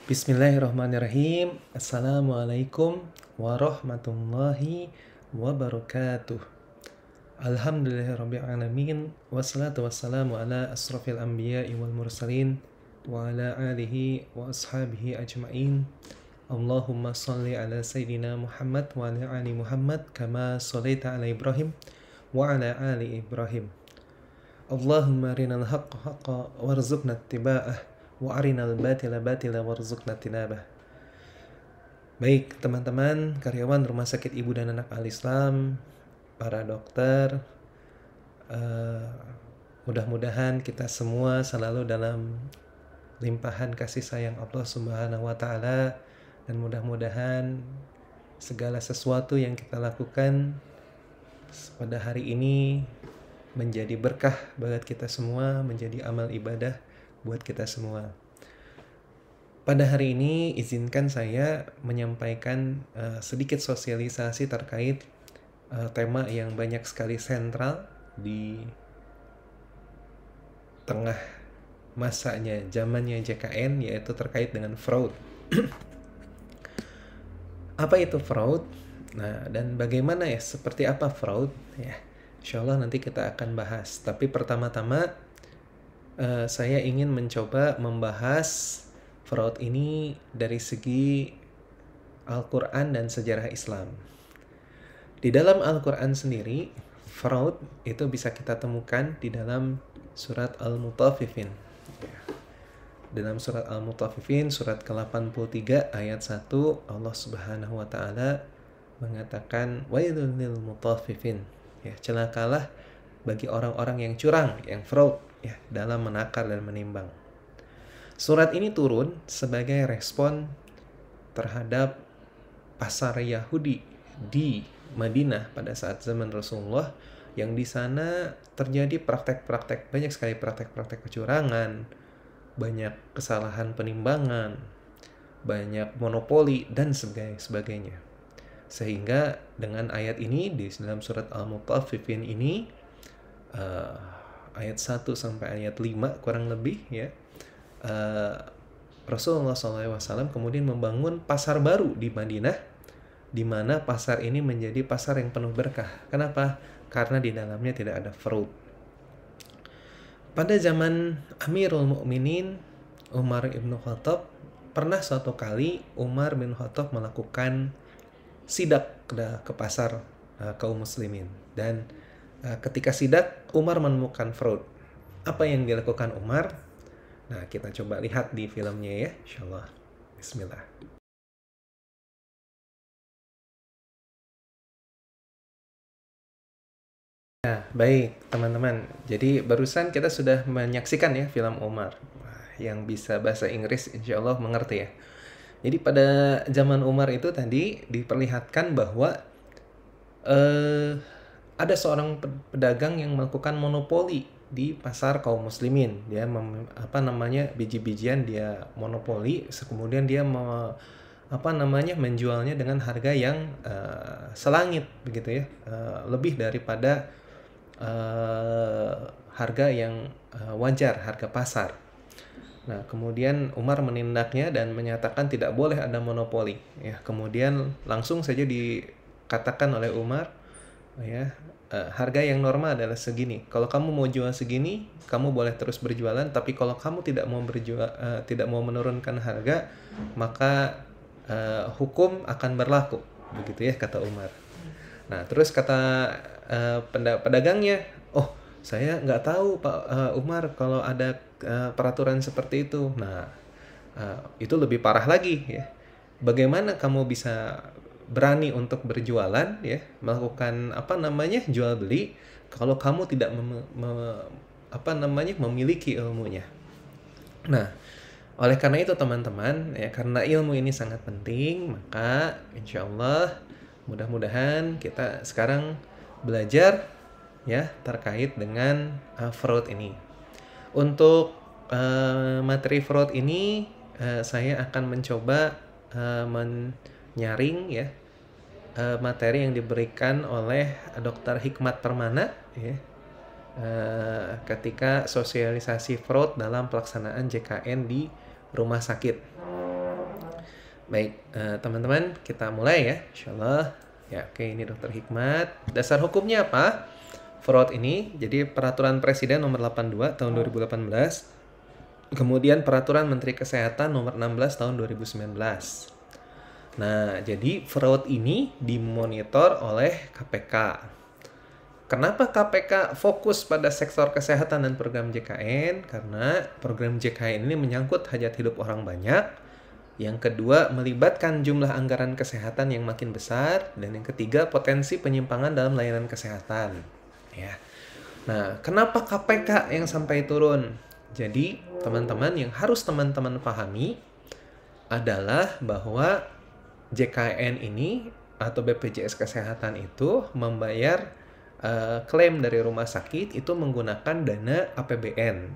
Bismillahirrahmanirrahim. Assalamualaikum warahmatullahi wabarakatuh. Alhamdulillahirrabbilalamin. Wassalatu wassalamu ala asrafil anbiya'i wal mursalin wa ala alihi wa ashabihi ajma'in. Allahumma salli ala Sayyidina Muhammad wa ala ali Muhammad kama sallaita ala Ibrahim wa ala ali Ibrahim. Allahumma arinal haqqa haqqa warzuqna ittiba'ah wa arinal batila batila warzuqna tinabah. Baik teman-teman karyawan Rumah Sakit Ibu dan Anak Al-Islam, para dokter, mudah-mudahan kita semua selalu dalam limpahan kasih sayang Allah Subhanahu wa Ta'ala, dan mudah-mudahan segala sesuatu yang kita lakukan pada hari ini menjadi berkah buat kita semua, menjadi amal ibadah buat kita semua. Pada hari ini izinkan saya menyampaikan sedikit sosialisasi terkait tema yang banyak sekali sentral di tengah masanya, zamannya JKN, yaitu terkait dengan fraud. Apa itu fraud? Nah, dan bagaimana ya, seperti apa fraud? Ya, insya Allah nanti kita akan bahas. Tapi pertama-tama saya ingin mencoba membahas fraud ini dari segi Al-Quran dan sejarah Islam. Di dalam Al-Quran sendiri, fraud itu bisa kita temukan di dalam surat Al-Mutaffifin. Dalam surat Al-Mutaffifin, surat ke-83 ayat 1, Allah Subhanahu wa Ta'ala mengatakan wailul lil mutaffifin. Ya, celakalah bagi orang-orang yang curang, yang fraud, ya, dalam menakar dan menimbang. Surat ini turun sebagai respon terhadap pasar Yahudi di Madinah pada saat zaman Rasulullah, yang di sana terjadi praktek-praktek, banyak sekali praktek-praktek kecurangan, banyak kesalahan penimbangan, banyak monopoli dan sebagainya. Sehingga dengan ayat ini di dalam surat Al-Mutaffifin ini, ayat 1 sampai ayat 5 kurang lebih, ya, Rasulullah SAW kemudian membangun pasar baru di Madinah, di mana pasar ini menjadi pasar yang penuh berkah. Kenapa? Karena di dalamnya tidak ada fraud. Pada zaman Amirul Mukminin Umar bin Khattab, pernah suatu kali Umar bin Khattab melakukan sidak ke pasar kaum muslimin, dan ketika sidak Umar menemukan fraud. Apa yang dilakukan Umar? Nah, kita coba lihat di filmnya ya, insyaallah. Bismillah. Nah, baik teman-teman. Jadi barusan kita sudah menyaksikan ya film Umar. Yang bisa bahasa Inggris insya Allah mengerti ya. Jadi pada zaman Umar itu tadi diperlihatkan bahwa ada seorang pedagang yang melakukan monopoli di pasar kaum muslimin. Dia biji-bijian dia monopoli, kemudian dia menjualnya dengan harga yang selangit begitu ya, lebih daripada harga yang wajar, harga pasar. Nah, kemudian Umar menindaknya dan menyatakan tidak boleh ada monopoli. Ya, kemudian langsung saja dikatakan oleh Umar, ya, harga yang normal adalah segini. Kalau kamu mau jual segini, kamu boleh terus berjualan. Tapi kalau kamu tidak mau menurunkan harga, maka hukum akan berlaku. Begitu ya kata Umar. Nah, terus kata pedagangnya, oh, saya nggak tahu Pak Umar kalau ada peraturan seperti itu. Nah, itu lebih parah lagi ya. Bagaimana kamu bisa berani untuk berjualan ya, melakukan jual beli kalau kamu tidak memiliki ilmunya. Nah, oleh karena itu teman-teman ya, karena ilmu ini sangat penting, maka insya Allah mudah-mudahan kita sekarang belajar ya terkait dengan fraud ini. Untuk materi fraud ini saya akan mencoba menyaring ya materi yang diberikan oleh Dr. Hikmat Permana ya, ketika sosialisasi fraud dalam pelaksanaan JKN di rumah sakit. Baik, teman-teman, kita mulai ya, insyaallah. Ya, oke, ini Dokter Hikmat. Dasar hukumnya apa? Fraud ini, jadi Peraturan Presiden Nomor 82 Tahun 2018, kemudian Peraturan Menteri Kesehatan Nomor 16 Tahun 2019. Nah, jadi fraud ini dimonitor oleh KPK. Kenapa KPK fokus pada sektor kesehatan dan program JKN? Karena program JKN ini menyangkut hajat hidup orang banyak. Yang kedua, melibatkan jumlah anggaran kesehatan yang makin besar. Dan yang ketiga, potensi penyimpangan dalam layanan kesehatan. Ya. Nah, kenapa KPK yang sampai turun? Jadi, teman-teman, yang harus teman-teman pahami adalah bahwa JKN ini atau BPJS Kesehatan itu membayar klaim dari rumah sakit itu menggunakan dana APBN.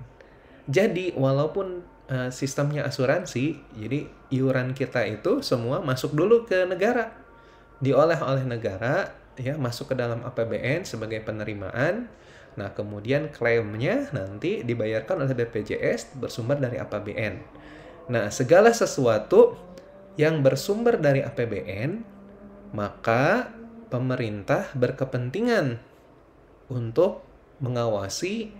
Jadi, walaupun sistemnya asuransi, jadi iuran kita itu semua masuk dulu ke negara, diolah oleh negara, ya, masuk ke dalam APBN sebagai penerimaan. Nah, kemudian klaimnya nanti dibayarkan oleh BPJS bersumber dari APBN. Nah, segala sesuatu yang bersumber dari APBN, maka pemerintah berkepentingan untuk mengawasi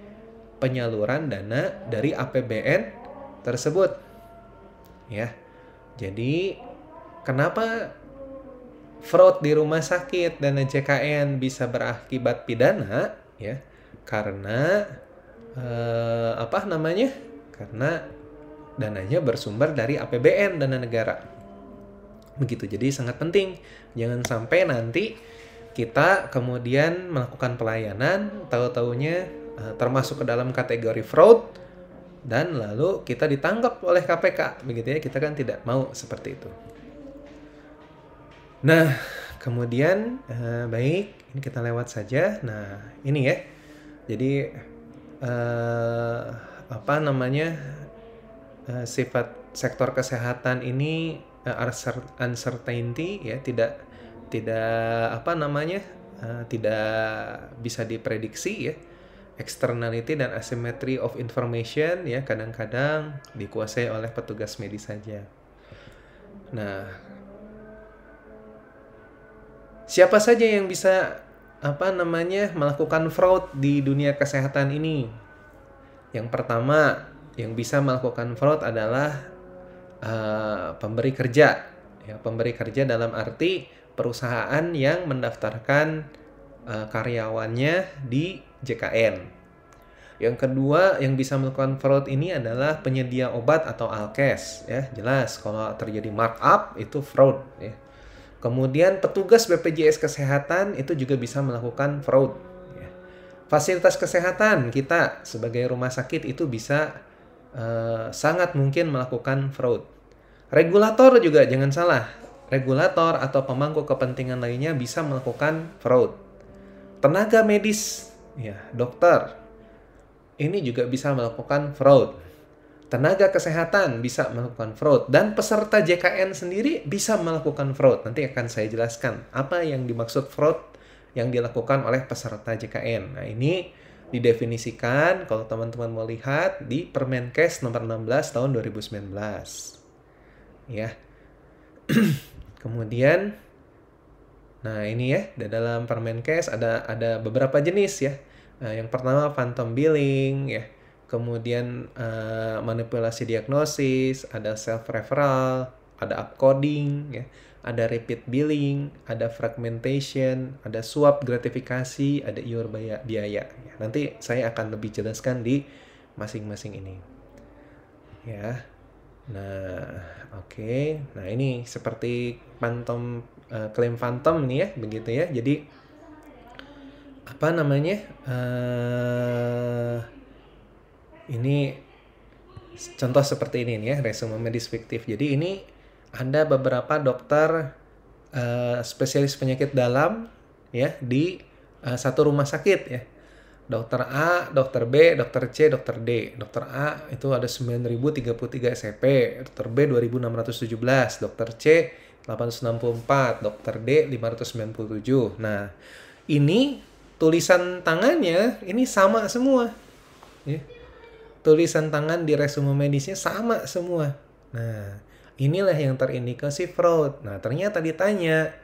penyaluran dana dari APBN tersebut. Ya. Jadi, kenapa fraud di rumah sakit dana JKN bisa berakibat pidana? Ya, karena Karena dananya bersumber dari APBN, dana negara. Begitu. Jadi sangat penting. Jangan sampai nanti kita kemudian melakukan pelayanan, tahu-taunya termasuk ke dalam kategori fraud, dan lalu kita ditangkap oleh KPK. Begitu ya, kita kan tidak mau seperti itu. Nah, kemudian baik, ini kita lewat saja. Nah, ini ya. Jadi sifat sektor kesehatan ini uncertainty ya, tidak bisa diprediksi ya. Externality dan asymmetry of information ya, kadang-kadang dikuasai oleh petugas medis saja. Nah, siapa saja yang bisa melakukan fraud di dunia kesehatan ini? Yang pertama, yang bisa melakukan fraud adalah pemberi kerja. Ya, pemberi kerja dalam arti perusahaan yang mendaftarkan karyawannya di JKN. Yang kedua, yang bisa melakukan fraud ini adalah penyedia obat atau alkes. Ya, jelas kalau terjadi markup itu fraud. Ya. Kemudian petugas BPJS Kesehatan itu juga bisa melakukan fraud. Ya. Fasilitas kesehatan kita sebagai rumah sakit itu bisa sangat mungkin melakukan fraud. Regulator juga jangan salah. Regulator atau pemangku kepentingan lainnya bisa melakukan fraud. Tenaga medis, ya, dokter, ini juga bisa melakukan fraud. Tenaga kesehatan bisa melakukan fraud. Dan peserta JKN sendiri bisa melakukan fraud. Nanti akan saya jelaskan apa yang dimaksud fraud yang dilakukan oleh peserta JKN. Nah, ini didefinisikan kalau teman-teman mau lihat di Permenkes nomor 16 tahun 2019. Ya. Kemudian, nah ini ya, di dalam Permenkes ada beberapa jenis ya. Yang pertama phantom billing ya. Kemudian manipulasi diagnosis, ada self referral, ada upcoding ya, ada repeat billing, ada fragmentation, ada suap gratifikasi, ada iur biaya. Ya, nanti saya akan lebih jelaskan di masing-masing ini. Ya. Nah, oke. Nah, ini seperti klaim phantom nih ya, begitu ya. Jadi ini contoh seperti ini nih ya, resume medis fiktif. Jadi ini ada beberapa dokter spesialis penyakit dalam ya di satu rumah sakit ya. Dokter A, dokter B, dokter C, dokter D. Dokter A itu ada 9.033 SEP, dokter B 2.617, dokter C 864, dokter D 597. Nah, ini tulisan tangannya ini sama semua. Ya. Tulisan tangan di resume medisnya sama semua. Nah, inilah yang terindikasi fraud. Nah, ternyata ditanya,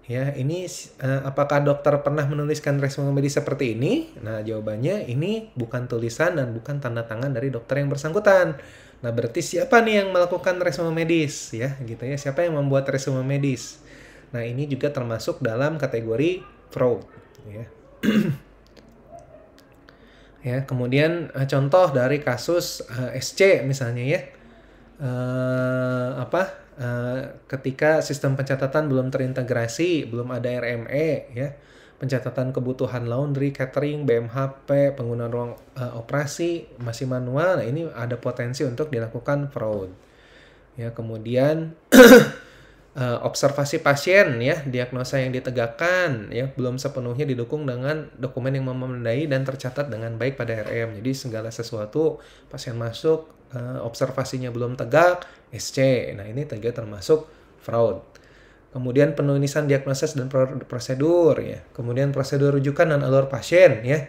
ya, ini apakah dokter pernah menuliskan resume medis seperti ini? Nah, jawabannya ini bukan tulisan dan bukan tanda tangan dari dokter yang bersangkutan. Nah, berarti siapa nih yang melakukan resume medis, ya, gitu ya? Siapa yang membuat resume medis? Nah, ini juga termasuk dalam kategori fraud, ya. Ya, kemudian contoh dari kasus SC misalnya, ya. Ketika sistem pencatatan belum terintegrasi, belum ada RME, ya, pencatatan kebutuhan laundry, catering, BMHP, penggunaan ruang operasi masih manual, nah ini ada potensi untuk dilakukan fraud. Ya, kemudian observasi pasien, ya, diagnosa yang ditegakkan, ya, belum sepenuhnya didukung dengan dokumen yang memadai dan tercatat dengan baik pada RM. Jadi segala sesuatu pasien masuk, observasinya belum tegak, SC. Nah, ini termasuk fraud. Kemudian penulisan diagnosis dan prosedur, ya. Kemudian prosedur rujukan dan alur pasien, ya.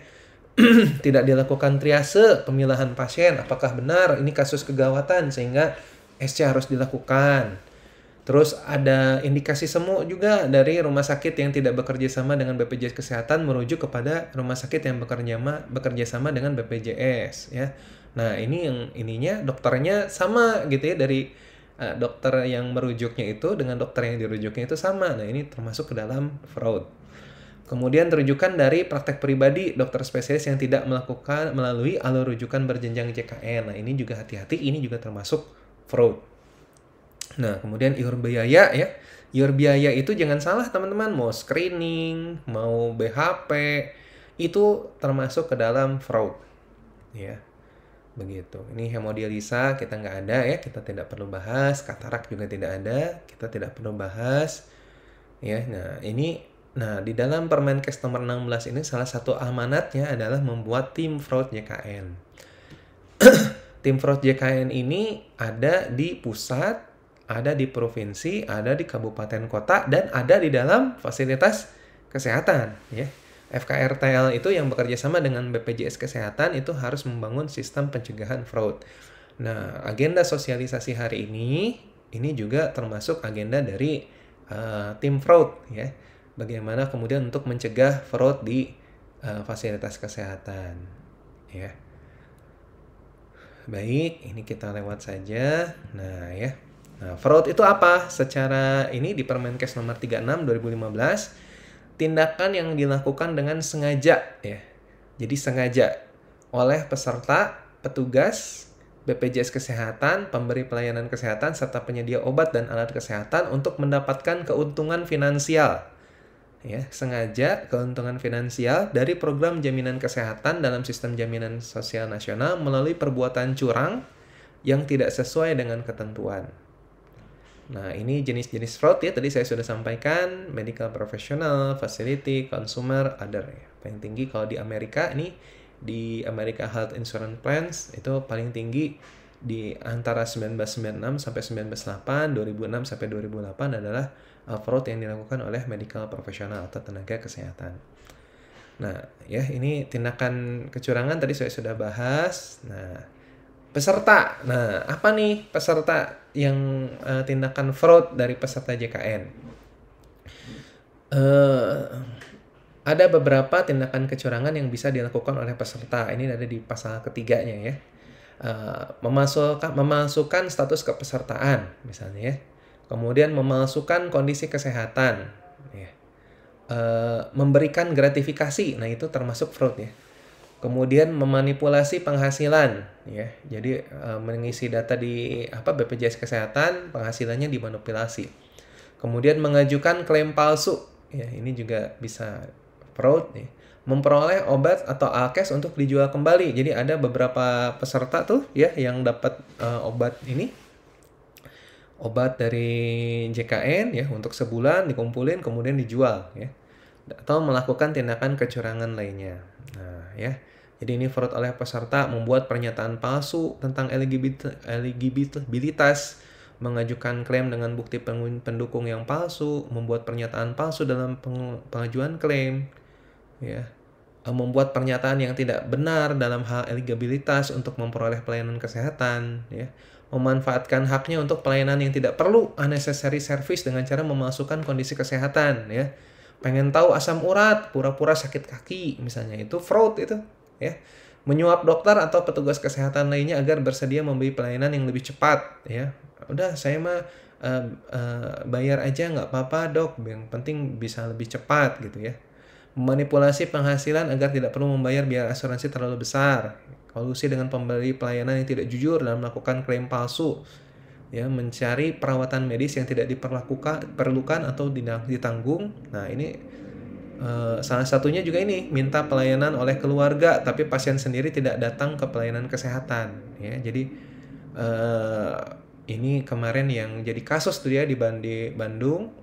Tidak dilakukan triase pemilahan pasien. Apakah benar ini kasus kegawatan sehingga SC harus dilakukan? Terus ada indikasi semu juga dari rumah sakit yang tidak bekerja sama dengan BPJS Kesehatan merujuk kepada rumah sakit yang bekerja sama dengan BPJS, ya. Nah, ini yang ininya dokternya sama gitu ya, dari dokter yang merujuknya itu dengan dokter yang dirujuknya itu sama. Nah, ini termasuk ke dalam fraud. Kemudian terujukan dari praktek pribadi dokter spesialis yang tidak melakukan melalui alur rujukan berjenjang JKN. Nah, ini juga hati-hati, ini juga termasuk fraud. Nah, kemudian iur biaya, ya. Iur biaya itu jangan salah teman-teman, mau screening, mau BHP, itu termasuk ke dalam fraud. Ya, begitu. Ini hemodialisa kita nggak ada, ya, kita tidak perlu bahas. Katarak juga tidak ada, kita tidak perlu bahas. Ya, nah di dalam Permenkes nomor 16 ini salah satu amanatnya adalah membuat tim fraud JKN. Tim fraud JKN ini ada di pusat, ada di provinsi, ada di kabupaten kota, dan ada di dalam fasilitas kesehatan, ya. FKRTL itu yang bekerja sama dengan BPJS Kesehatan itu harus membangun sistem pencegahan fraud. Nah, agenda sosialisasi hari ini juga termasuk agenda dari tim fraud, ya. Bagaimana kemudian untuk mencegah fraud di fasilitas kesehatan, ya. Baik, ini kita lewat saja. Nah, ya. Nah, fraud itu apa? Secara ini di Permenkes nomor 36 2015, tindakan yang dilakukan dengan sengaja, ya. Jadi sengaja oleh peserta, petugas BPJS Kesehatan, pemberi pelayanan kesehatan serta penyedia obat dan alat kesehatan untuk mendapatkan keuntungan finansial. Ya, sengaja keuntungan finansial dari program jaminan kesehatan dalam sistem jaminan sosial nasional melalui perbuatan curang yang tidak sesuai dengan ketentuan. Nah, ini jenis-jenis fraud, ya, tadi saya sudah sampaikan, medical professional, facility, consumer, other. Ya. Paling tinggi kalau di Amerika, ini di America Health Insurance Plans itu paling tinggi di antara 1996 sampai 1998, 2006 sampai 2008 adalah fraud yang dilakukan oleh medical professional atau tenaga kesehatan. Nah, ya, ini tindakan kecurangan tadi saya sudah bahas. Nah, peserta. Nah, apa nih peserta yang tindakan fraud dari peserta JKN? Ada beberapa tindakan kecurangan yang bisa dilakukan oleh peserta. Ini ada di pasal ketiganya, ya. Memalsukan status kepesertaan, misalnya, ya. Kemudian memalsukan kondisi kesehatan, ya. Memberikan gratifikasi, nah itu termasuk fraud, ya. Kemudian memanipulasi penghasilan, ya. Jadi mengisi data di BPJS Kesehatan, penghasilannya dimanipulasi. Kemudian mengajukan klaim palsu, ya, ini juga bisa fraud, ya. Memperoleh obat atau alkes untuk dijual kembali. Jadi ada beberapa peserta tuh, ya, yang dapat obat dari JKN, ya, untuk sebulan dikumpulin kemudian dijual, ya. Atau melakukan tindakan kecurangan lainnya. Nah, ya. Jadi ini fraud oleh peserta membuat pernyataan palsu tentang eligibilitas, mengajukan klaim dengan bukti pendukung yang palsu, membuat pernyataan palsu dalam pengajuan klaim, ya. Membuat pernyataan yang tidak benar dalam hal eligibilitas untuk memperoleh pelayanan kesehatan, ya. memanfaatkan haknya untuk pelayanan yang tidak perlu unnecessary service dengan cara memasukkan kondisi kesehatan ya. Pengen tahu asam urat, pura-pura sakit kaki misalnya, itu fraud itu ya. Menyuap dokter atau petugas kesehatan lainnya agar bersedia memberi pelayanan yang lebih cepat ya. Udah saya mah bayar aja nggak apa-apa dok, yang penting bisa lebih cepat gitu ya. Memanipulasi penghasilan agar tidak perlu membayar biaya asuransi terlalu besar. Kolusi dengan pemberi pelayanan yang tidak jujur dalam melakukan klaim palsu. Ya, mencari perawatan medis yang tidak diperlukan atau ditanggung. Nah, ini salah satunya juga ini, minta pelayanan oleh keluarga tapi pasien sendiri tidak datang ke pelayanan kesehatan ya. Jadi ini kemarin yang jadi kasus tuh ya di Bandung.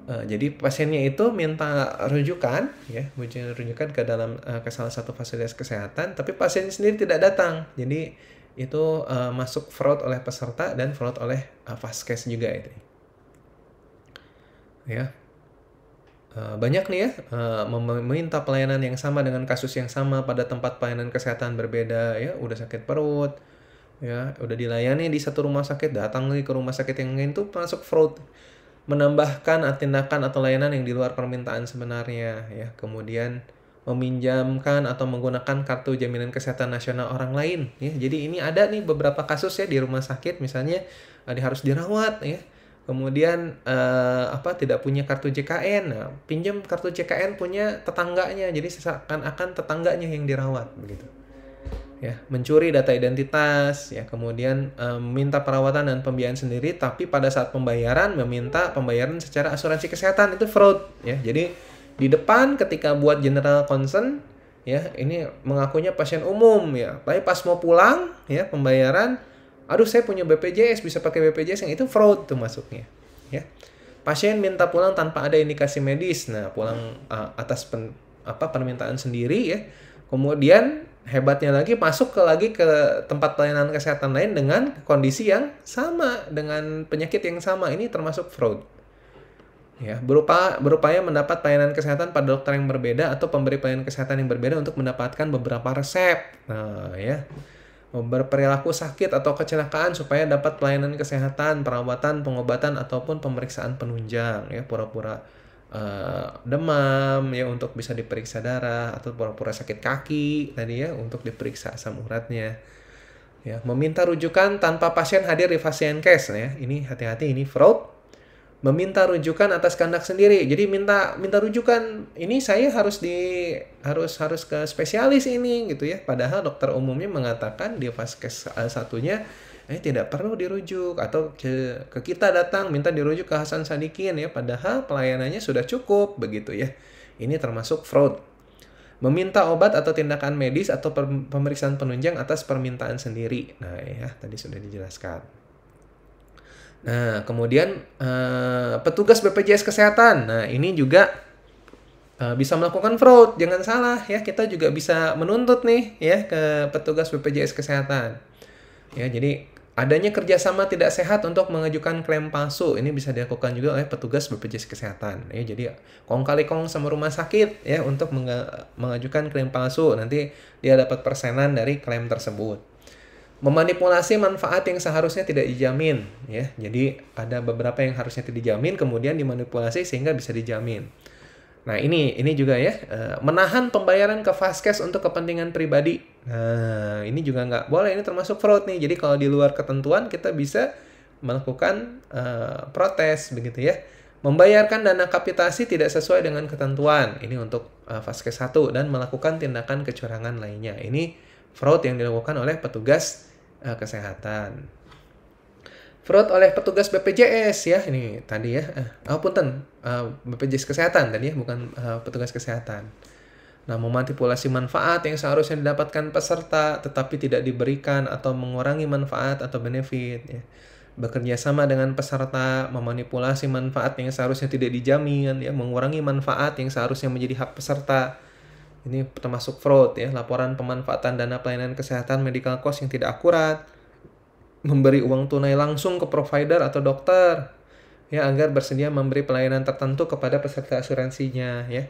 Jadi pasiennya itu minta rujukan ya, rujukan ke dalam ke salah satu fasilitas kesehatan, tapi pasiennya sendiri tidak datang. Jadi itu masuk fraud oleh peserta dan fraud oleh Vaskes juga itu. Ya. Banyak nih ya meminta pelayanan yang sama dengan kasus yang sama pada tempat pelayanan kesehatan berbeda ya, udah sakit perut ya, udah dilayani di satu rumah sakit, datang lagi ke rumah sakit yang lain, tuh masuk fraud. Menambahkan tindakan atau layanan yang di luar permintaan sebenarnya ya, kemudian meminjamkan atau menggunakan kartu jaminan kesehatan nasional orang lain ya. Jadi ini ada nih beberapa kasus ya di rumah sakit misalnya dia harus dirawat ya. Kemudian tidak punya kartu JKN, nah, pinjam kartu JKN punya tetangganya, jadi seakan-akan tetangganya yang dirawat begitu. Ya, mencuri data identitas, ya, kemudian minta perawatan dan pembiayaan sendiri, tapi pada saat pembayaran meminta pembayaran secara asuransi kesehatan, itu fraud. Ya, jadi di depan ketika buat general concern, ya ini mengakunya pasien umum, ya, tapi pas mau pulang, ya pembayaran, aduh saya punya BPJS, bisa pakai BPJS, yang itu fraud tuh masuknya. Ya, pasien minta pulang tanpa ada indikasi medis, nah pulang atas permintaan sendiri, ya, kemudian hebatnya lagi masuk lagi ke tempat pelayanan kesehatan lain dengan kondisi yang sama, dengan penyakit yang sama, ini termasuk fraud. Ya, berupaya mendapat pelayanan kesehatan pada dokter yang berbeda atau pemberi pelayanan kesehatan yang berbeda untuk mendapatkan beberapa resep. Nah, ya, berperilaku sakit atau kecelakaan supaya dapat pelayanan kesehatan, perawatan, pengobatan ataupun pemeriksaan penunjang. Ya, pura-pura demam ya untuk bisa diperiksa darah, atau pura-pura sakit kaki tadi ya untuk diperiksa asam uratnya. Ya, meminta rujukan tanpa pasien hadir di Pasienkes ya. Ini hati-hati, ini fraud. Meminta rujukan atas kehendak sendiri. Jadi minta rujukan, ini saya harus ke spesialis ini gitu ya. Padahal dokter umumnya mengatakan di Vaskes satunya tidak perlu dirujuk, atau ke kita datang minta dirujuk ke Hasan Sadikin ya, padahal pelayanannya sudah cukup begitu ya. Ini termasuk fraud. Meminta obat atau tindakan medis atau pemeriksaan penunjang atas permintaan sendiri. Nah ya, tadi sudah dijelaskan. Nah, kemudian petugas BPJS Kesehatan. Nah, ini juga bisa melakukan fraud. Jangan salah ya, kita juga bisa menuntut nih ya ke petugas BPJS Kesehatan. Ya, jadi adanya kerjasama tidak sehat untuk mengajukan klaim palsu. Ini bisa dilakukan juga oleh petugas BPJS Kesehatan. Ya, jadi kong kali kong sama rumah sakit ya untuk mengajukan klaim palsu. Nanti dia dapat persenan dari klaim tersebut. Memanipulasi manfaat yang seharusnya tidak dijamin. Ya, jadi ada beberapa yang harusnya tidak dijamin, kemudian dimanipulasi sehingga bisa dijamin. Nah, ini juga ya, menahan pembayaran ke Vaskes untuk kepentingan pribadi. Nah, ini juga nggak boleh, ini termasuk fraud nih. Jadi kalau di luar ketentuan kita bisa melakukan protes begitu ya. Membayarkan dana kapitasi tidak sesuai dengan ketentuan. Ini untuk Vaskes 1, dan melakukan tindakan kecurangan lainnya. Ini fraud yang dilakukan oleh petugas kesehatan. Fraud oleh petugas BPJS ya, ini tadi ya, BPJS Kesehatan tadi ya, bukan petugas kesehatan. Nah, memanipulasi manfaat yang seharusnya didapatkan peserta tetapi tidak diberikan, atau mengurangi manfaat atau benefit ya. Bekerja sama dengan peserta, memanipulasi manfaat yang seharusnya tidak dijamin ya, mengurangi manfaat yang seharusnya menjadi hak peserta. Ini termasuk fraud ya. Laporan pemanfaatan dana pelayanan kesehatan medical cost yang tidak akurat. Memberi uang tunai langsung ke provider atau dokter ya agar bersedia memberi pelayanan tertentu kepada peserta asuransinya ya.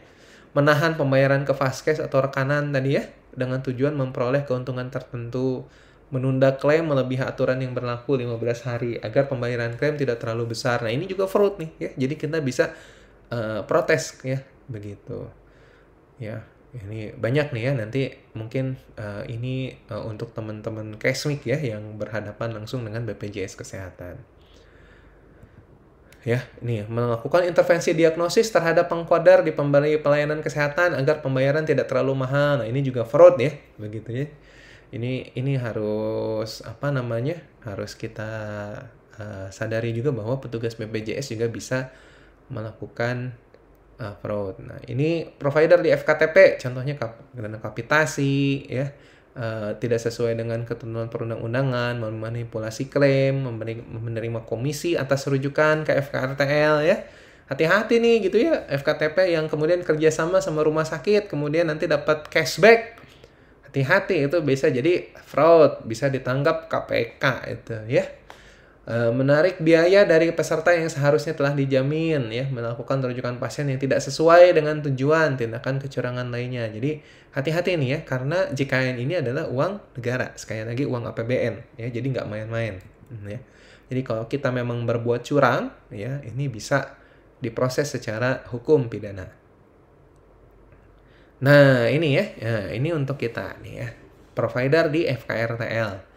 Menahan pembayaran ke Vaskes atau rekanan tadi ya dengan tujuan memperoleh keuntungan tertentu. menunda klaim melebihi aturan yang berlaku 15 hari agar pembayaran klaim tidak terlalu besar. Nah, ini juga fraud nih ya. Jadi kita bisa protes ya, begitu. Ya, ini banyak nih ya, nanti mungkin ini untuk teman-teman Cashmik ya yang berhadapan langsung dengan BPJS Kesehatan. Ya, ini melakukan intervensi diagnosis terhadap pengkoder di pemberi pelayanan kesehatan agar pembayaran tidak terlalu mahal. Nah, ini juga fraud ya, begitu ya. Ini harus apa namanya? Harus kita sadari juga bahwa petugas BPJS juga bisa melakukan fraud. Nah, ini provider di FKTP, contohnya dana kapitasi, ya, tidak sesuai dengan ketentuan perundang-undangan, memanipulasi klaim, menerima komisi atas rujukan ke FKRTL, ya. Hati-hati nih gitu ya, FKTP yang kemudian kerjasama sama rumah sakit, kemudian nanti dapat cashback. Hati-hati, itu bisa jadi fraud, bisa ditangkap KPK itu ya. Menarik biaya dari peserta yang seharusnya telah dijamin ya, melakukan rujukan pasien yang tidak sesuai dengan tujuan, tindakan kecurangan lainnya. Jadi hati-hati nih ya, karena JKN ini adalah uang negara, sekali lagi uang APBN ya, jadi nggak main-main ya. Jadi kalau kita memang berbuat curang ya, ini bisa diproses secara hukum pidana. Nah, ini ya, ini untuk kita nih ya, provider di FKRTL.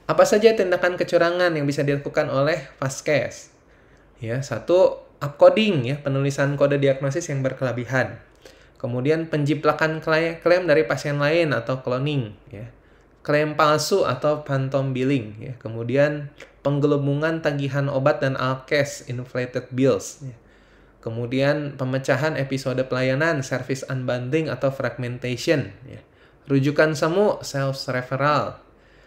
Apa saja tindakan kecurangan yang bisa dilakukan oleh Vaskes? Ya, satu, upcoding ya, penulisan kode diagnosis yang berkelebihan. Kemudian penjiplakan klaim dari pasien lain atau cloning ya. Klaim palsu atau phantom billing ya. Kemudian penggelembungan tagihan obat dan alkes, inflated bills ya. Kemudian pemecahan episode pelayanan, service unbundling atau fragmentation ya. Rujukan semu, self referral.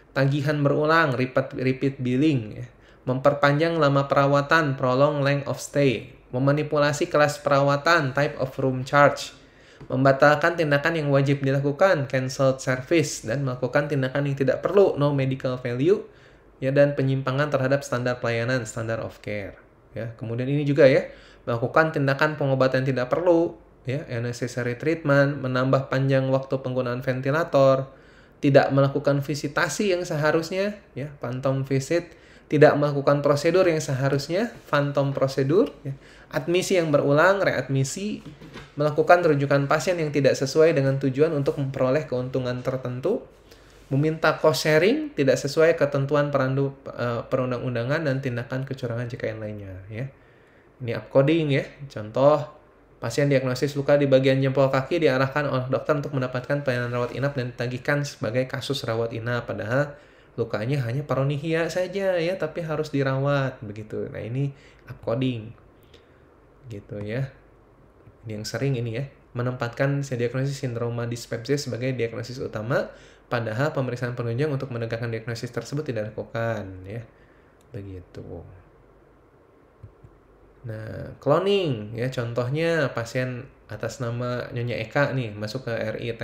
Tagihan berulang, repeat billing, ya. Memperpanjang lama perawatan, prolong length of stay, memanipulasi kelas perawatan, type of room charge, membatalkan tindakan yang wajib dilakukan, cancelled service, dan melakukan tindakan yang tidak perlu, no medical value, ya, dan penyimpangan terhadap standar pelayanan, standard of care. Ya. Kemudian ini juga ya, melakukan tindakan pengobatan yang tidak perlu, ya, unnecessary treatment, menambah panjang waktu penggunaan ventilator, tidak melakukan visitasi yang seharusnya, ya, phantom visit, tidak melakukan prosedur yang seharusnya, phantom prosedur, ya, admisi yang berulang, readmisi, melakukan rujukan pasien yang tidak sesuai dengan tujuan untuk memperoleh keuntungan tertentu, meminta cost sharing, tidak sesuai ketentuan perundang-undangan, dan tindakan kecurangan JKN lainnya. Ya. Ini upcoding ya, contoh, pasien diagnosis luka di bagian jempol kaki diarahkan oleh dokter untuk mendapatkan pelayanan rawat inap dan ditagihkan sebagai kasus rawat inap. Padahal lukanya hanya paronihia saja ya, tapi harus dirawat begitu. Nah, ini upcoding gitu ya. Ini yang sering ini ya, menempatkan diagnosis sindroma dyspepsia sebagai diagnosis utama, padahal pemeriksaan penunjang untuk menegakkan diagnosis tersebut tidak dilakukan ya. Begitu. Nah, cloning ya, contohnya pasien atas nama Nyonya Eka nih masuk ke RIT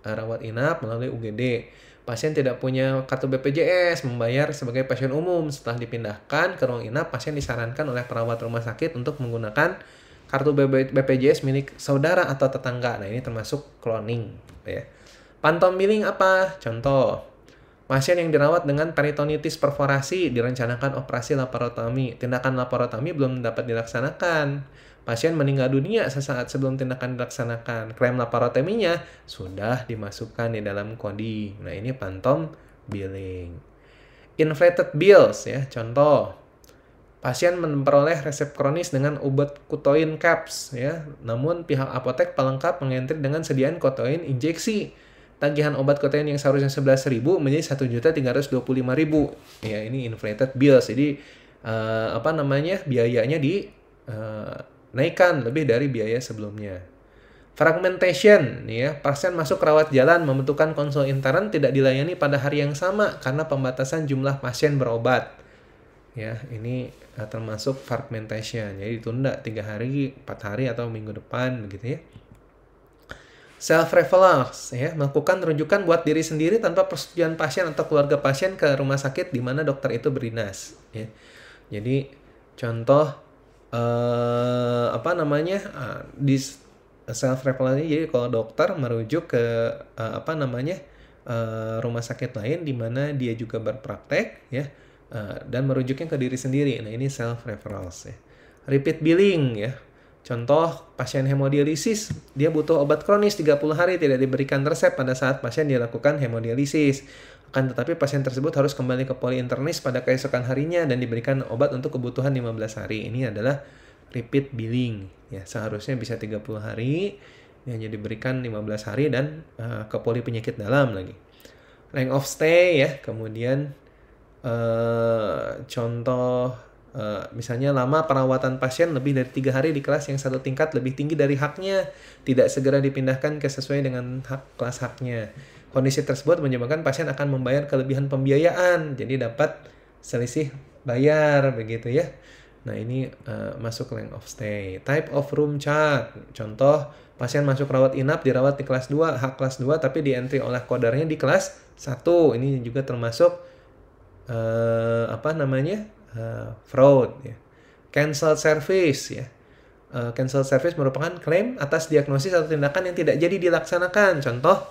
rawat inap melalui UGD. Pasien tidak punya kartu BPJS, membayar sebagai pasien umum. Setelah dipindahkan ke ruang inap, pasien disarankan oleh perawat rumah sakit untuk menggunakan kartu BPJS milik saudara atau tetangga. Nah, ini termasuk cloning ya. Phantom billing apa? Contoh, pasien yang dirawat dengan peritonitis perforasi direncanakan operasi laparotomi. Tindakan laparotomi belum dapat dilaksanakan. Pasien meninggal dunia sesaat sebelum tindakan dilaksanakan. Klaim laparotominya sudah dimasukkan di dalam kodi. Nah, ini phantom billing. Inflated bills ya. Contoh, pasien memperoleh resep kronis dengan obat kutoin caps ya. Namun pihak apotek pelengkap mengentri dengan sediaan kutoin injeksi. Tagihan obat kotein yang seharusnya 11.000 menjadi 1.325.000. Ya, ini inflated bills. Jadi biayanya dinaikkan lebih dari biaya sebelumnya. Fragmentation, ya, pasien masuk rawat jalan membutuhkan konsul intern tidak dilayani pada hari yang sama karena pembatasan jumlah pasien berobat. Ya, ini termasuk fragmentation. Jadi ditunda 3 hari, 4 hari atau minggu depan begitu ya. Self-referrals, ya, melakukan rujukan buat diri sendiri tanpa persetujuan pasien atau keluarga pasien ke rumah sakit di mana dokter itu berdinas. Ya. Jadi contoh di self-referral ini, jadi kalau dokter merujuk ke rumah sakit lain di mana dia juga berpraktek ya, dan merujuknya ke diri sendiri. Nah, ini self referrals ya. Repeat billing ya. Contoh, pasien hemodialisis, dia butuh obat kronis 30 hari tidak diberikan resep pada saat pasien dilakukan hemodialisis. Akan tetapi pasien tersebut harus kembali ke poliinternis pada keesokan harinya dan diberikan obat untuk kebutuhan 15 hari. Ini adalah repeat billing. Ya, seharusnya bisa 30 hari, hanya diberikan 15 hari dan ke poli penyakit dalam lagi. Length of stay ya, kemudian contoh misalnya lama perawatan pasien lebih dari 3 hari di kelas yang satu tingkat lebih tinggi dari haknya, tidak segera dipindahkan ke sesuai dengan kelas haknya. Kondisi tersebut menyebabkan pasien akan membayar kelebihan pembiayaan, jadi dapat selisih bayar begitu ya. Nah, ini masuk length of stay. Type of room chart, contoh pasien masuk rawat inap dirawat di kelas 2, hak kelas 2 tapi di entry oleh kodarnya di kelas 1. Ini juga termasuk fraud ya. Cancel service ya. Cancel service merupakan klaim atas diagnosis atau tindakan yang tidak jadi dilaksanakan. Contoh,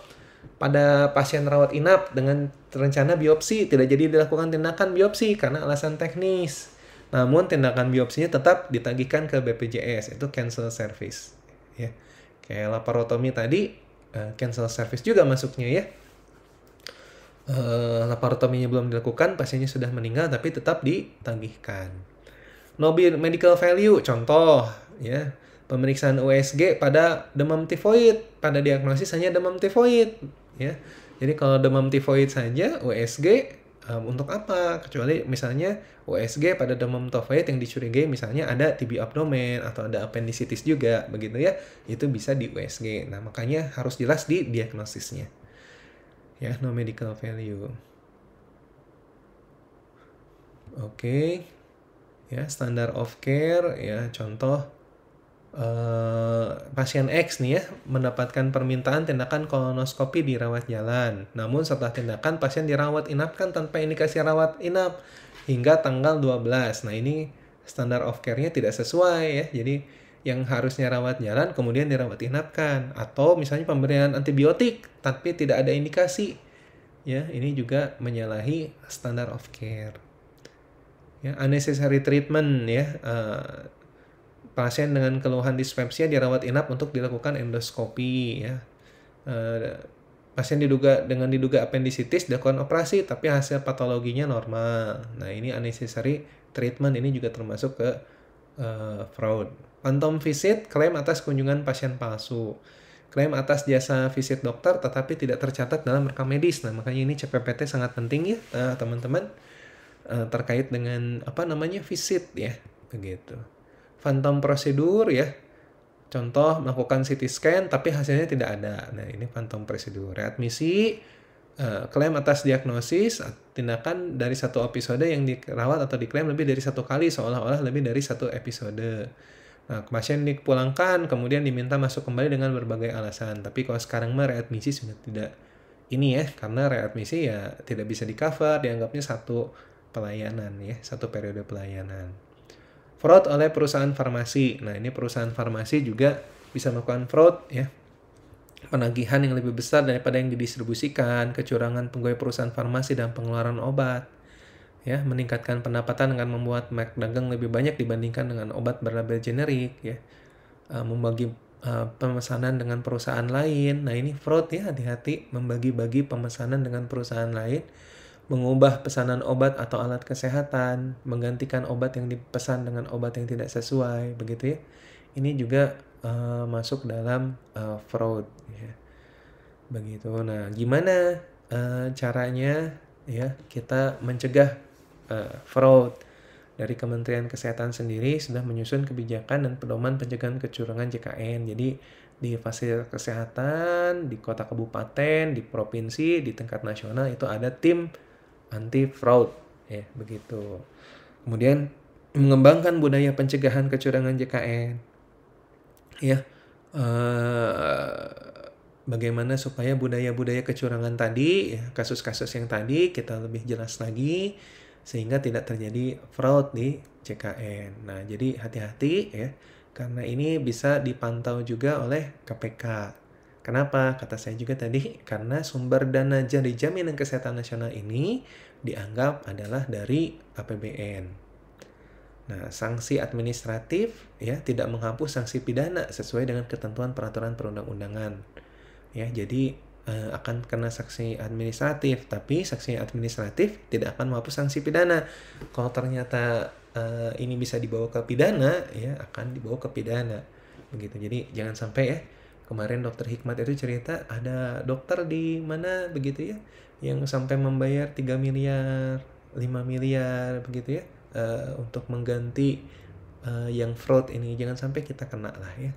pada pasien rawat inap dengan rencana biopsi tidak jadi dilakukan tindakan biopsi karena alasan teknis. Namun tindakan biopsinya tetap ditagihkan ke BPJS, itu cancel service ya. Kayak laparotomi tadi, cancel service juga masuknya ya. Laparotominya belum dilakukan, pasiennya sudah meninggal tapi tetap ditagihkan. No medical value, contoh ya, pemeriksaan USG pada demam tifoid, pada diagnosis hanya demam tifoid ya. Jadi kalau demam tifoid saja USG untuk apa? Kecuali misalnya USG pada demam tifoid yang dicurigai misalnya ada TB abdomen atau ada appendicitis juga begitu ya, itu bisa di USG. Nah, makanya harus jelas di diagnosisnya. Ya, no medical value. Oke. Ya, standard of care ya, contoh pasien X nih ya mendapatkan permintaan tindakan kolonoskopi di rawat jalan. Namun setelah tindakan pasien dirawat inapkan tanpa indikasi rawat inap hingga tanggal 12. Nah, ini standard of care-nya tidak sesuai ya. Jadi yang harusnya rawat jalan kemudian dirawat inapkan, atau misalnya pemberian antibiotik tapi tidak ada indikasi ya, ini juga menyalahi standard of care ya. Unnecessary treatment ya, pasien dengan keluhan dispepsia dirawat inap untuk dilakukan endoskopi ya. Pasien diduga appendicitis dilakukan operasi tapi hasil patologinya normal. Nah, ini unnecessary treatment, ini juga termasuk ke fraud. Phantom visit, klaim atas kunjungan pasien palsu. Klaim atas jasa visit dokter tetapi tidak tercatat dalam rekam medis. Nah, makanya ini CPPT sangat penting ya, teman-teman, terkait dengan visit ya, begitu. Phantom prosedur ya. Contoh, melakukan CT scan tapi hasilnya tidak ada. Nah, ini phantom prosedur. Readmisi, klaim atas diagnosis, tindakan dari satu episode yang dirawat atau diklaim lebih dari satu kali seolah-olah lebih dari satu episode. Nah, pasien dipulangkan, kemudian diminta masuk kembali dengan berbagai alasan. Tapi kalau sekarang mah readmisi sudah tidak ini ya, karena readmisi ya tidak bisa di-cover, dianggapnya satu pelayanan ya, satu periode pelayanan. Fraud oleh perusahaan farmasi. Nah, ini perusahaan farmasi juga bisa melakukan fraud ya. Penagihan yang lebih besar daripada yang didistribusikan, kecurangan pegawai perusahaan farmasi dalam pengeluaran obat. Ya, meningkatkan pendapatan dengan membuat merek dagang lebih banyak dibandingkan dengan obat berlabel generik ya. Membagi pemesanan dengan perusahaan lain. Nah, ini fraud ya, hati-hati membagi-bagi pemesanan dengan perusahaan lain, mengubah pesanan obat atau alat kesehatan, menggantikan obat yang dipesan dengan obat yang tidak sesuai, begitu ya. Ini juga masuk dalam fraud ya. Begitu. Nah, gimana caranya ya kita mencegah fraud? Dari Kementerian Kesehatan sendiri sudah menyusun kebijakan dan pedoman pencegahan kecurangan JKN. Jadi di fasilitas kesehatan, di kota kabupaten, di provinsi, di tingkat nasional itu ada tim anti fraud ya, begitu. Kemudian mengembangkan budaya pencegahan kecurangan JKN ya. Bagaimana supaya budaya-budaya kecurangan tadi ya, kasus-kasus yang tadi kita lebih jelas lagi sehingga tidak terjadi fraud di JKN. Nah, jadi hati-hati ya, karena ini bisa dipantau juga oleh KPK. Kenapa? Kata saya juga tadi, karena sumber dana dari Jaminan Kesehatan Nasional ini dianggap adalah dari APBN. Nah, sanksi administratif ya tidak menghapus sanksi pidana sesuai dengan ketentuan peraturan perundang-undangan. Ya, jadi akan kena sanksi administratif, tapi sanksi administratif tidak akan menghapus sanksi pidana. Kalau ternyata ini bisa dibawa ke pidana, ya akan dibawa ke pidana. Begitu. Jadi jangan sampai ya. Kemarin Dokter Hikmat itu cerita ada dokter di mana begitu ya, yang sampai membayar 3 miliar, 5 miliar begitu ya, untuk mengganti yang fraud ini. Jangan sampai kita kena lah ya.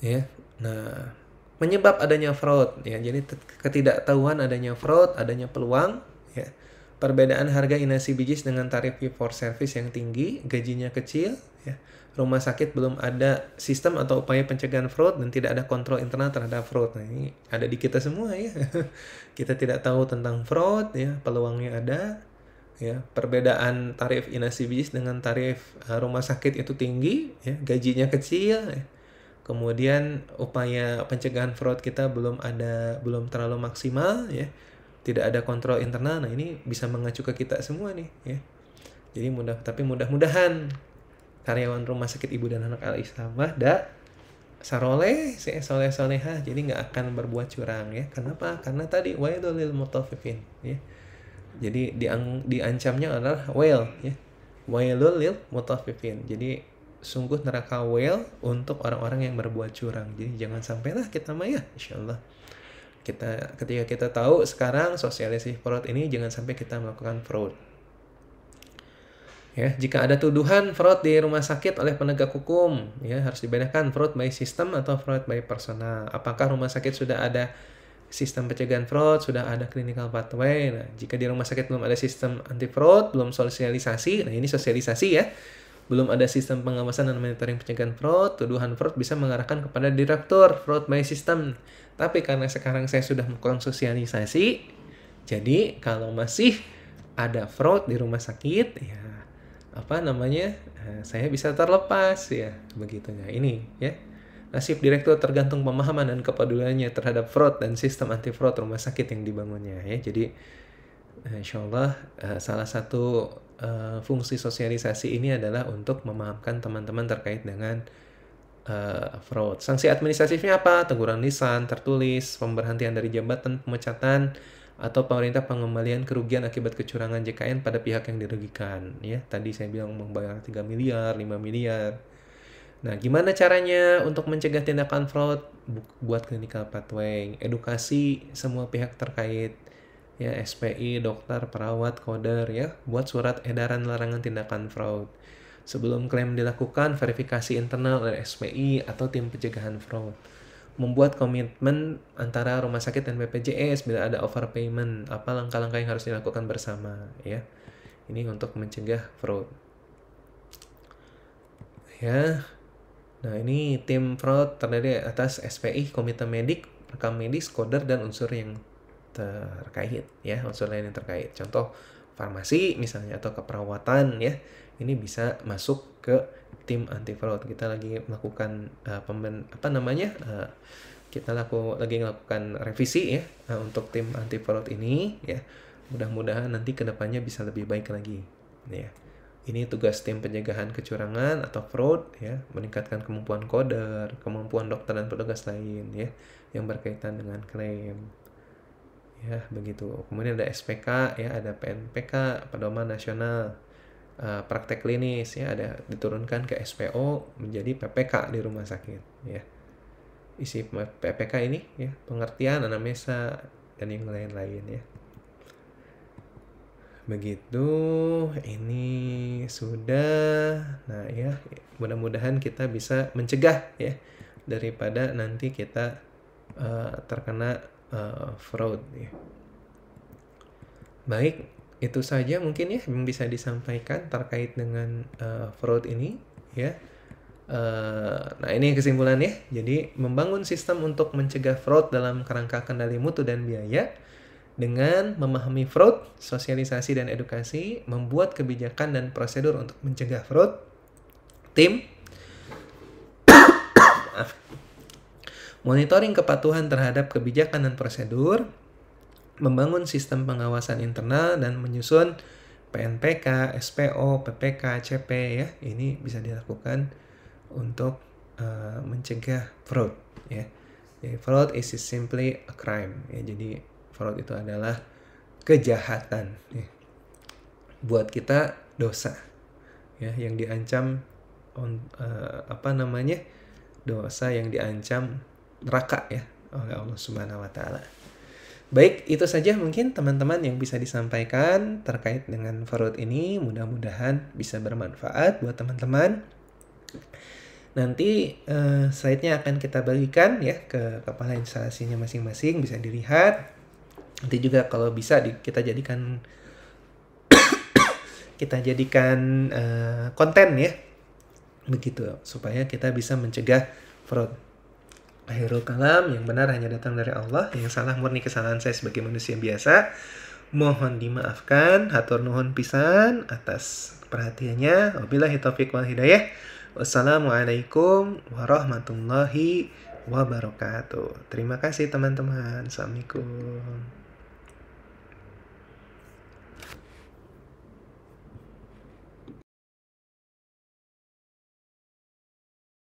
Ya. Nah, penyebab adanya fraud ya. Jadi ketidaktahuan adanya fraud, adanya peluang ya. Perbedaan harga inasi bijis dengan tarif fee for service yang tinggi, gajinya kecil ya. Rumah sakit belum ada sistem atau upaya pencegahan fraud dan tidak ada kontrol internal terhadap fraud. Nah, ini ada di kita semua ya. Kita tidak tahu tentang fraud ya, peluangnya ada ya. Perbedaan tarif inasi bijis dengan tarif rumah sakit itu tinggi ya, gajinya kecil ya. Kemudian upaya pencegahan fraud kita belum terlalu maksimal ya. Tidak ada kontrol internal. Nah, ini bisa mengacu ke kita semua nih ya. Jadi mudah-mudahan karyawan Rumah Sakit Ibu dan Anak Al-Islamah soleh solehah, jadi nggak akan berbuat curang ya. Kenapa? Karena tadi wailul lil mutaffifin ya. Jadi diancamnya adalah wail ya. Wailul lil mutaffifin. Jadi sungguh neraka wail untuk orang-orang yang berbuat curang. Jadi jangan sampailah kita mah ya, insyaallah. Ketika kita tahu sekarang sosialisasi fraud ini, jangan sampai kita melakukan fraud. Ya, jika ada tuduhan fraud di rumah sakit oleh penegak hukum, ya harus dibedakan fraud by system atau fraud by personal. Apakah rumah sakit sudah ada sistem pencegahan fraud, sudah ada clinical pathway? Nah, jika di rumah sakit belum ada sistem anti fraud, belum sosialisasi, nah ini sosialisasi ya. Belum ada sistem pengawasan dan monitoring pencegahan fraud, tuduhan fraud bisa mengarahkan kepada direktur fraud by system. Tapi karena sekarang saya sudah melakukan sosialisasi, jadi kalau masih ada fraud di rumah sakit, ya saya bisa terlepas ya begitunya. Ini ya, nasib direktur tergantung pemahaman dan kepeduliannya terhadap fraud dan sistem anti fraud rumah sakit yang dibangunnya ya. Jadi insyaallah salah satu fungsi sosialisasi ini adalah untuk memahamkan teman-teman terkait dengan fraud. Sanksi administratifnya apa? Teguran lisan, tertulis, pemberhentian dari jabatan, pemecatan, atau pemerintah pengembalian kerugian akibat kecurangan JKN pada pihak yang dirugikan ya. Tadi saya bilang membayar 3 miliar, 5 miliar. Nah, gimana caranya untuk mencegah tindakan fraud? Buat clinical pathway, edukasi semua pihak terkait ya, SPI, dokter, perawat, koder ya, buat surat edaran larangan tindakan fraud. Sebelum klaim dilakukan, verifikasi internal oleh SPI atau tim pencegahan fraud. Membuat komitmen antara rumah sakit dan BPJS bila ada overpayment, apa langkah-langkah yang harus dilakukan bersama ya. Ini untuk mencegah fraud. Ya. Nah, ini tim fraud terdiri atas SPI, komite medik, rekam medis, koder, dan unsur yang terkait ya, unsur lain yang terkait. Contoh farmasi misalnya atau keperawatan ya. Ini bisa masuk ke tim anti fraud. Kita lagi melakukan kita lagi melakukan revisi ya untuk tim anti fraud ini ya. Mudah-mudahan nanti kedepannya bisa lebih baik lagi ya. Ini tugas tim pencegahan kecurangan atau fraud ya, meningkatkan kemampuan koder, kemampuan dokter dan petugas lain ya yang berkaitan dengan klaim. Ya, begitu. Kemudian ada SPK ya, ada PNPK, Pedoman Nasional Praktek Klinis ya, ada diturunkan ke SPO menjadi PPK di rumah sakit ya. Isi PPK ini ya, pengertian, anamnesa dan yang lain-lain ya. Begitu, ini sudah. Nah ya, mudah-mudahan kita bisa mencegah ya daripada nanti kita terkena fraud ya. Baik, itu saja mungkin ya yang bisa disampaikan terkait dengan fraud ini ya. Nah, ini kesimpulannya. Jadi membangun sistem untuk mencegah fraud dalam kerangka kendali mutu dan biaya dengan memahami fraud, sosialisasi dan edukasi, membuat kebijakan dan prosedur untuk mencegah fraud. Tim monitoring kepatuhan terhadap kebijakan dan prosedur, membangun sistem pengawasan internal, dan menyusun PNPK, SPO, PPK, CP ya. Ini bisa dilakukan untuk mencegah fraud ya. Jadi fraud is simply a crime ya. Jadi fraud itu adalah kejahatan ya. Buat kita dosa ya, yang diancam dosa yang diancam neraka ya oleh Allah Subhanahu wa taala. Baik, itu saja mungkin teman-teman yang bisa disampaikan terkait dengan fraud ini. Mudah-mudahan bisa bermanfaat buat teman-teman. Nanti slide-nya akan kita bagikan ya ke kepala instalasinya masing-masing, bisa dilihat. Nanti juga kalau bisa kita jadikan konten ya. Begitu, supaya kita bisa mencegah fraud. Akhirul kalam, yang benar hanya datang dari Allah, yang salah murni kesalahan saya sebagai manusia biasa. Mohon dimaafkan, hatur nuhun pisan atas perhatiannya. Wabillahi taufiq wal hidayah. Wassalamualaikum warahmatullahi wabarakatuh. Terima kasih teman-teman. Assalamualaikum.